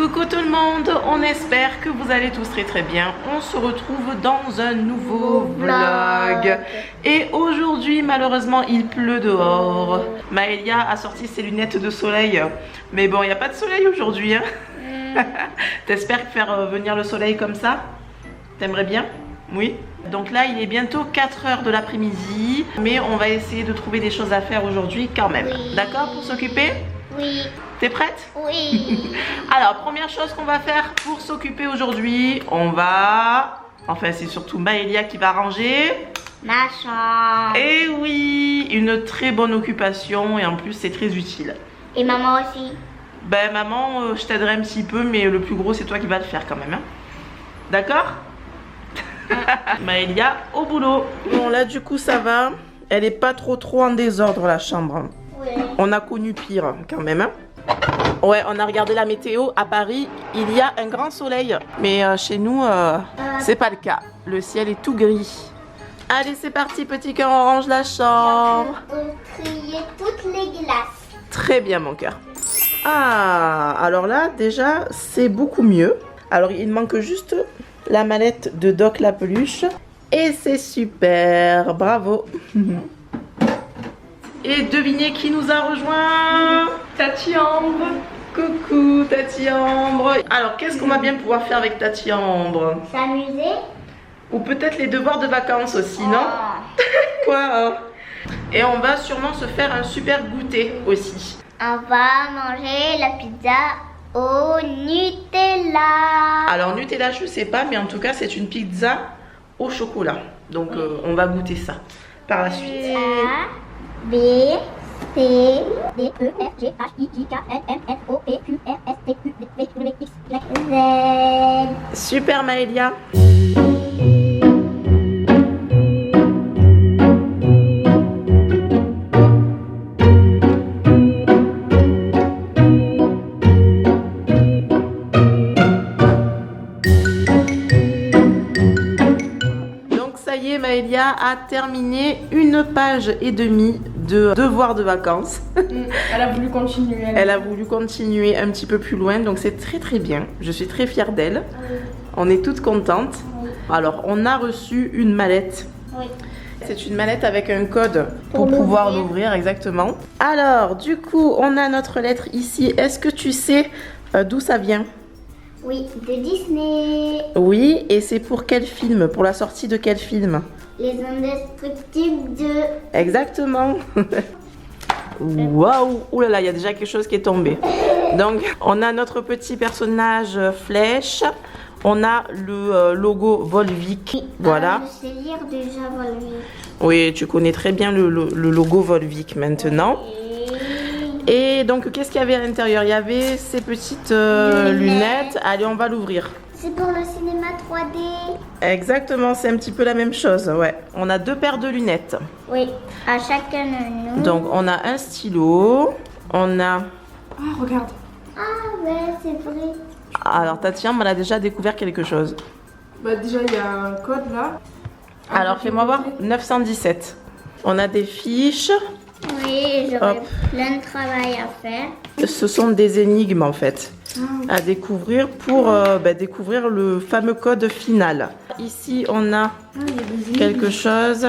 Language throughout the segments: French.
Coucou tout le monde, on espère que vous allez tous très bien. On se retrouve dans un nouveau vlog. Et aujourd'hui malheureusement il pleut dehors. Maëlia a sorti ses lunettes de soleil. Mais bon, il n'y a pas de soleil aujourd'hui hein. T'espères faire venir le soleil comme ça? T'aimerais bien? Oui. Donc là il est bientôt 4h de l'après-midi. Mais on va essayer de trouver des choses à faire aujourd'hui quand même. Oui. D'accord pour s'occuper? Oui. T'es prête? Oui. Alors, première chose qu'on va faire pour s'occuper aujourd'hui, on va... Enfin, c'est surtout Maëlia qui va ranger. Ma chambre. Et oui, une très bonne occupation et en plus, c'est très utile. Et maman aussi. Ben, maman, je t'aiderai un petit peu, mais le plus gros, c'est toi qui vas le faire quand même. Hein. D'accord? Maëlia, au boulot. Bon, là, du coup, ça va. Elle est pas trop en désordre, la chambre. Oui. On a connu pire quand même. Hein. Ouais, on a regardé la météo. À Paris, il y a un grand soleil. Mais chez nous, c'est pas le cas. Le ciel est tout gris. Allez, c'est parti, petit cœur, on range la chambre. On peut trier toutes les glaces. Très bien, mon cœur. Ah, alors là, déjà, c'est beaucoup mieux. Alors, il manque juste la mallette de Doc la peluche. Et c'est super. Bravo. Et devinez qui nous a rejoint? Tati Ambre. Coucou Tati Ambre. Alors qu'est-ce qu'on va bien pouvoir faire avec Tati Ambre? S'amuser. Ou peut-être les devoirs de vacances aussi, non? Oh. Quoi hein? Et on va sûrement se faire un super goûter aussi. On va manger la pizza au Nutella. Alors Nutella je sais pas, mais en tout cas c'est une pizza au chocolat. Donc on va goûter ça par la suite. A, B, C, D, E, F, G, H, I, J, K, L, M, N, O, P, Q, R, S, T, U, V, W, X, Y, Z. Super Maëlia. Maëlia a terminé une page et demie de devoirs de vacances. Elle a voulu continuer. Elle a voulu continuer un petit peu plus loin, donc c'est très bien. Je suis très fière d'elle. Oui. On est toutes contentes. Oui. Alors, on a reçu une mallette. Oui. C'est une mallette avec un code pour Pour pouvoir l'ouvrir. l'ouvrir, exactement. Alors, du coup, on a notre lettre ici. Est-ce que tu sais d'où ça vient? Oui, de Disney. Oui, et c'est pour quel film? Pour la sortie de quel film? Les Indestructibles 2. Exactement. Waouh! Ouh là là, il y a déjà quelque chose qui est tombé. Donc, on a notre petit personnage Flèche. On a le logo Volvic. Voilà. Je sais lire déjà Volvic. Oui, tu connais très bien le logo Volvic maintenant. Et donc, qu'est-ce qu'il y avait à l'intérieur? Il y avait ces petites lunettes. Allez, on va l'ouvrir. C'est pour le cinéma 3D. Exactement, c'est un petit peu la même chose, ouais. On a 2 paires de lunettes. Oui, à chacun de nous. Donc, on a un stylo. On a... Ah, regarde. Ah ouais, c'est vrai. Alors, Tatiana, elle a déjà découvert quelque chose. Bah, déjà, il y a un code là. Alors, fais-moi voir. 917. On a des fiches. Oui, j'aurais Hop. plein de travail à faire. Ce sont des énigmes, en fait, à découvrir pour découvrir le fameux code final. Ici, on a quelque chose.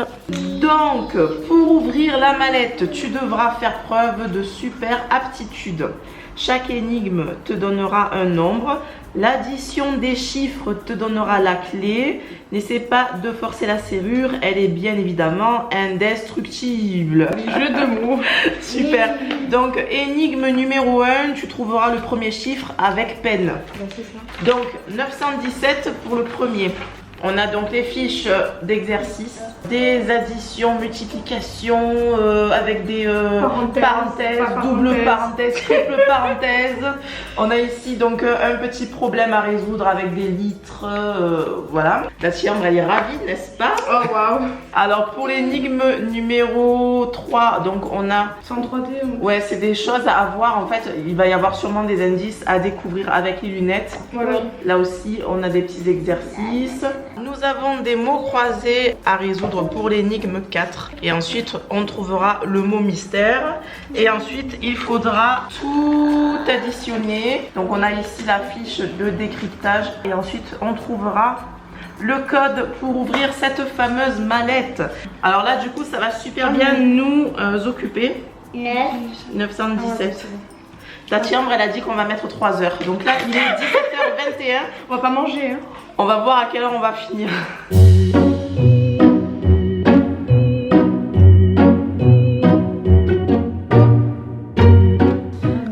Donc, pour ouvrir la mallette, tu devras faire preuve de super aptitude. Chaque énigme te donnera un nombre. L'addition des chiffres te donnera la clé. N'essaie pas de forcer la serrure. Elle est bien évidemment indestructible. Les jeux de mots. Super. Donc, énigme numéro 1, tu trouveras le premier chiffre avec peine. C'est ça. Donc, 917 pour le premier. On a donc les fiches d'exercice, des additions, multiplications avec des parenthèses, double parenthèse, triple parenthèse. On a ici donc un petit problème à résoudre avec des litres, voilà. La Tiambre, elle est ravie, n'est-ce pas? Oh waouh. Alors pour l'énigme numéro 3, donc on a... C'est en 3D. Ouais, c'est des choses à avoir en fait. Il va y avoir sûrement des indices à découvrir avec les lunettes. Voilà. Là aussi, on a des petits exercices. nous avons des mots croisés à résoudre pour l'énigme 4. Et ensuite, on trouvera le mot mystère. Et ensuite, il faudra tout additionner. Donc, on a ici la fiche de décryptage. Et ensuite, on trouvera le code pour ouvrir cette fameuse mallette. Alors là, du coup, ça va super bien nous occuper. 917. Tati Ambre, elle a dit qu'on va mettre 3 heures. Donc là, il est 17h21. On va pas manger, hein. On va voir à quelle heure on va finir.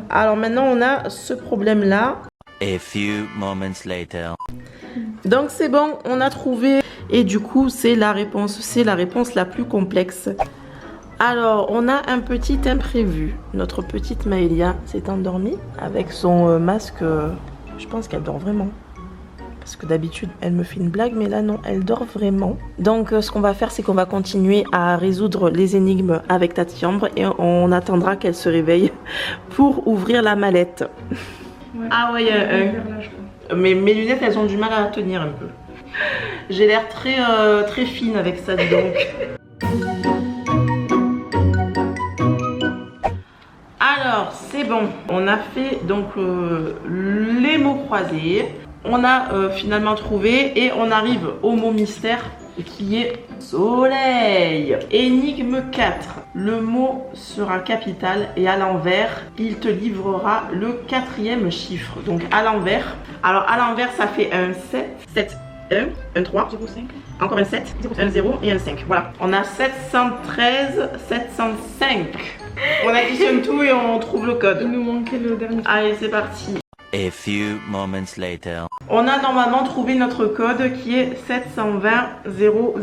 Alors maintenant, on a ce problème-là. A few moments later. Donc c'est bon, on a trouvé. Et du coup, c'est la réponse la plus complexe. Alors, on a un petit imprévu. Notre petite Maëlia s'est endormie avec son masque. Je pense qu'elle dort vraiment. Parce que d'habitude, elle me fait une blague, mais là, non, elle dort vraiment. Donc, ce qu'on va faire, c'est qu'on va continuer à résoudre les énigmes avec Tati Ambre et on attendra qu'elle se réveille pour ouvrir la mallette. Ouais. Ah ouais, il y a un... Mais mes lunettes, elles ont du mal à tenir un peu. J'ai l'air très fine avec ça, dis donc. Alors, c'est bon. On a fait donc les mots croisés. On a finalement trouvé et on arrive au mot mystère qui est soleil. Énigme 4. Le mot sera capital et à l'envers, il te livrera le 4e chiffre. Donc à l'envers. Alors à l'envers, ça fait un 7, 1, 3, 0, 5. Encore un 7, 1, 0 et un 5. Voilà. On a 713, 705. On additionne tout et on trouve le code. Il nous manquait le dernier. Allez, c'est parti. A few moments later. On a normalement trouvé notre code qui est 720 000.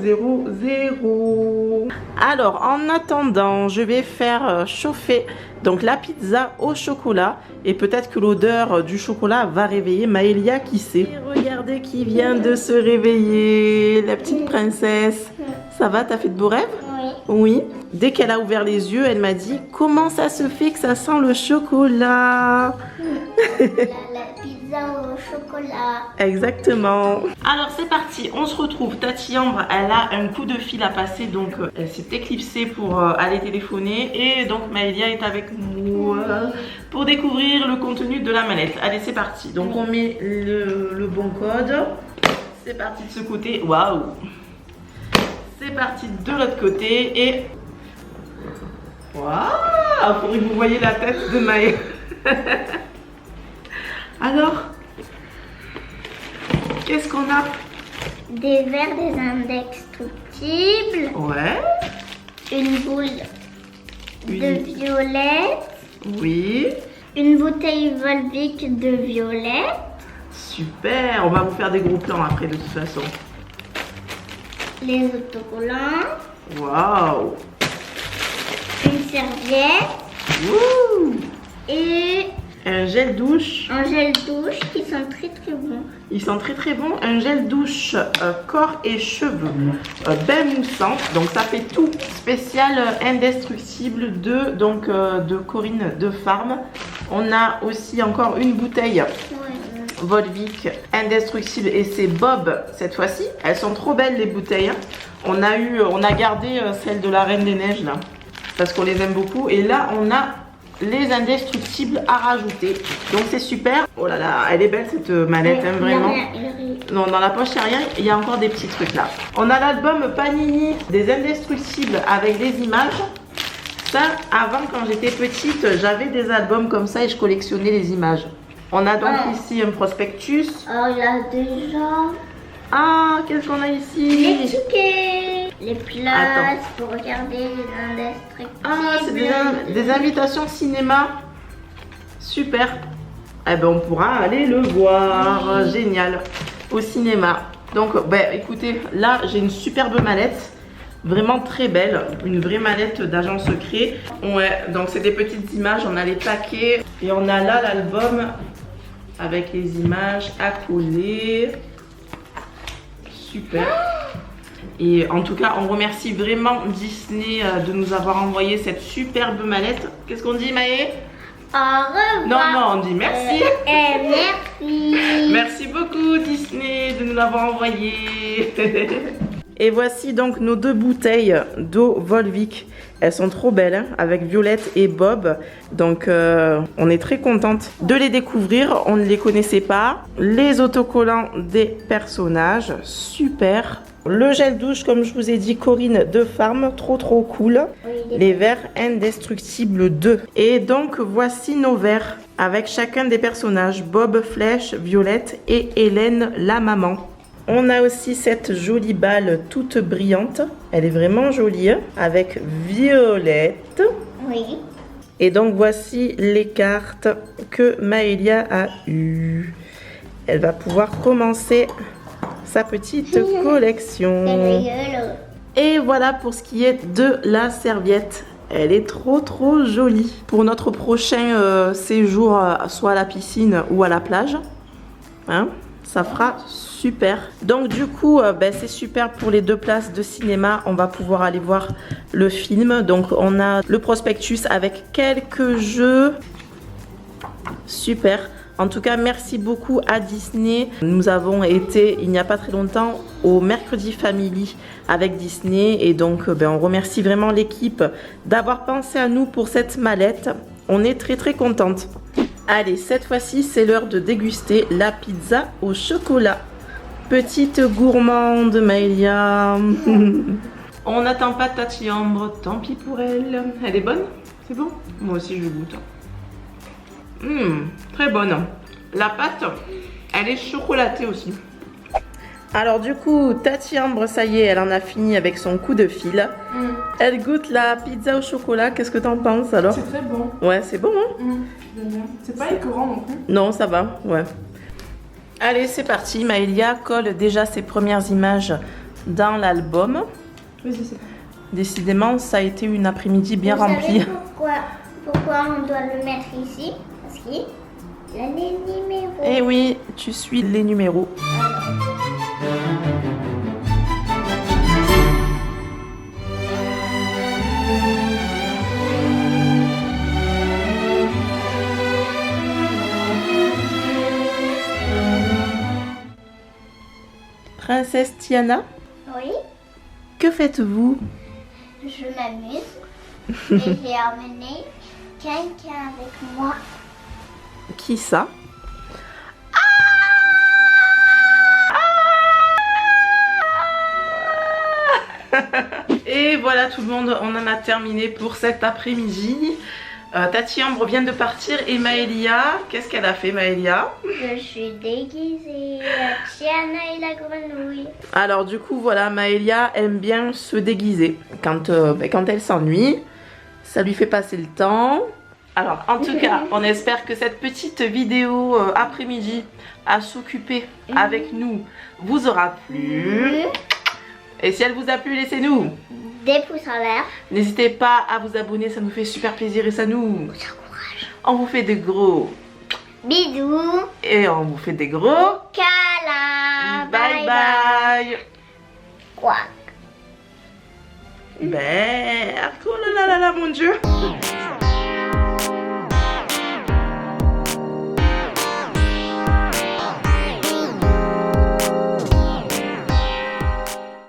Alors, en attendant, je vais faire chauffer donc la pizza au chocolat et peut-être que l'odeur du chocolat va réveiller Maëlia, qui sait. Et regardez qui vient de se réveiller, la petite princesse. Ça va, t'as fait de beaux rêves? Oui. Dès qu'elle a ouvert les yeux, elle m'a dit « Comment ça se fait que ça sent le chocolat ?» La pizza au chocolat. Exactement. Alors c'est parti, on se retrouve. Tati Ambre, elle a un coup de fil à passer, donc elle s'est éclipsée pour aller téléphoner. Et donc Maëlia est avec moi pour découvrir le contenu de la mallette. Allez, c'est parti. Donc on met le bon code. C'est parti de ce côté. Waouh! C'est parti de l'autre côté et... Waouh! Faudrait que vous voyez la tête de Maë. Alors, qu'est-ce qu'on a? Des verres, des indestructibles. Ouais. Une boule de violette. Oui. Une bouteille Volvic de violette. Super. On va vous faire des gros plans après de toute façon. Les autocollants. Waouh. Une serviette. Wouh. Et Un gel douche. un gel douche qui sont très très bons. Ils sont très bons. Un gel douche corps et cheveux bain moussant. Donc ça fait tout. Spécial indestructible de Corinne de Farm. On a aussi encore une bouteille Volvic indestructible et c'est Bob cette fois-ci. Elles sont trop belles les bouteilles. On a gardé celle de la Reine des Neiges là parce qu'on les aime beaucoup. Et là on a les indestructibles à rajouter. Donc c'est super. Oh là là, elle est belle cette mallette, hein, vraiment. Non, dans la poche, il n'y a rien. Il y a encore des petits trucs là. On a l'album Panini des indestructibles avec des images. Ça, avant, quand j'étais petite, j'avais des albums comme ça et je collectionnais les images. On a donc ici un prospectus. Oh, il y a déjà Ah, qu'est-ce qu'on a ici? les tickets, les places Attends. pour regarder les indestructibles. Ah, c'est des invitations cinéma. Super. Eh ben, on pourra aller le voir. Génial. Au cinéma. Donc, ben, écoutez, là, j'ai une superbe mallette. Vraiment très belle. Une vraie mallette d'agent secret. Ouais, donc c'est des petites images. On a les paquets. Et on a là l'album avec les images à coller. Super. Et en tout cas, on remercie vraiment Disney de nous avoir envoyé cette superbe mallette. Qu'est-ce qu'on dit, Maë? Au revoir. Non, non, on dit merci. Merci. Merci beaucoup Disney de nous l'avoir envoyé. Et voici donc nos 2 bouteilles d'eau Volvic. Elles sont trop belles hein, avec Violette et Bob. Donc on est très contente de les découvrir. On ne les connaissait pas. Les autocollants des personnages, super. Le gel douche, comme je vous ai dit, Corinne de Farm, trop cool. Oui, Les verres indestructibles 2. Et donc voici nos verres avec chacun des personnages, Bob, Flèche, Violette et Hélène la maman. On a aussi cette jolie balle toute brillante. Elle est vraiment jolie hein, avec Violette. Oui. Et donc voici les cartes que Maëlia a eues. Elle va pouvoir commencer sa petite collection. C'est rigolo. Et voilà pour ce qui est de la serviette. Elle est trop jolie. Pour notre prochain séjour, soit à la piscine ou à la plage, hein, ça fera super. Donc du coup, c'est super pour les 2 places de cinéma. On va pouvoir aller voir le film. Donc on a le prospectus avec quelques jeux. Super. En tout cas, merci beaucoup à Disney. Nous avons été, il n'y a pas très longtemps, au Mercredi Family avec Disney. Et donc, on remercie vraiment l'équipe d'avoir pensé à nous pour cette mallette. On est très contente. Allez, cette fois-ci, c'est l'heure de déguster la pizza au chocolat. Petite gourmande, Maëlia. On n'attend pas Tati Ambre, tant pis pour elle. Elle est bonne? C'est bon? Moi aussi, je goûte. Très bonne. La pâte, elle est chocolatée aussi. Alors du coup, Tati Ambre, ça y est, elle en a fini avec son coup de fil. Elle goûte la pizza au chocolat. Qu'est-ce que t'en penses alors? C'est très bon. Ouais, c'est bon hein? J'aime bien. C'est pas écœurant non plus. Non, ça va, ouais. Allez, c'est parti. Maëlia colle déjà ses premières images dans l'album. Vas-y, c'est bon. Décidément, ça a été une après-midi bien Vous remplie. savez pourquoi on doit le mettre ici? Parce qu'il y a les numéros. Eh oui, tu suis les numéros. Princesse Tiana, Oui, que faites-vous? je m'amuse. Et j'ai emmené quelqu'un avec moi. Qui ça? Et voilà tout le monde, on en a terminé pour cet après-midi. Tati Ambre vient de partir et Maëlia, qu'est-ce qu'elle a fait Maëlia? Je suis déguisée. Tiana et la grenouille. Alors du coup voilà, Maëlia aime bien se déguiser quand elle s'ennuie, ça lui fait passer le temps. Alors en tout cas, on espère que cette petite vidéo après-midi à s'occuper avec nous vous aura plu. Et si elle vous a plu, laissez-nous Des pouces en l'air. N'hésitez pas à vous abonner, ça nous fait super plaisir et ça nous encourage. On vous fait de gros Bisous. et on vous fait des gros Câlin. bye bye. Quoi? Oh là là là là mon Dieu.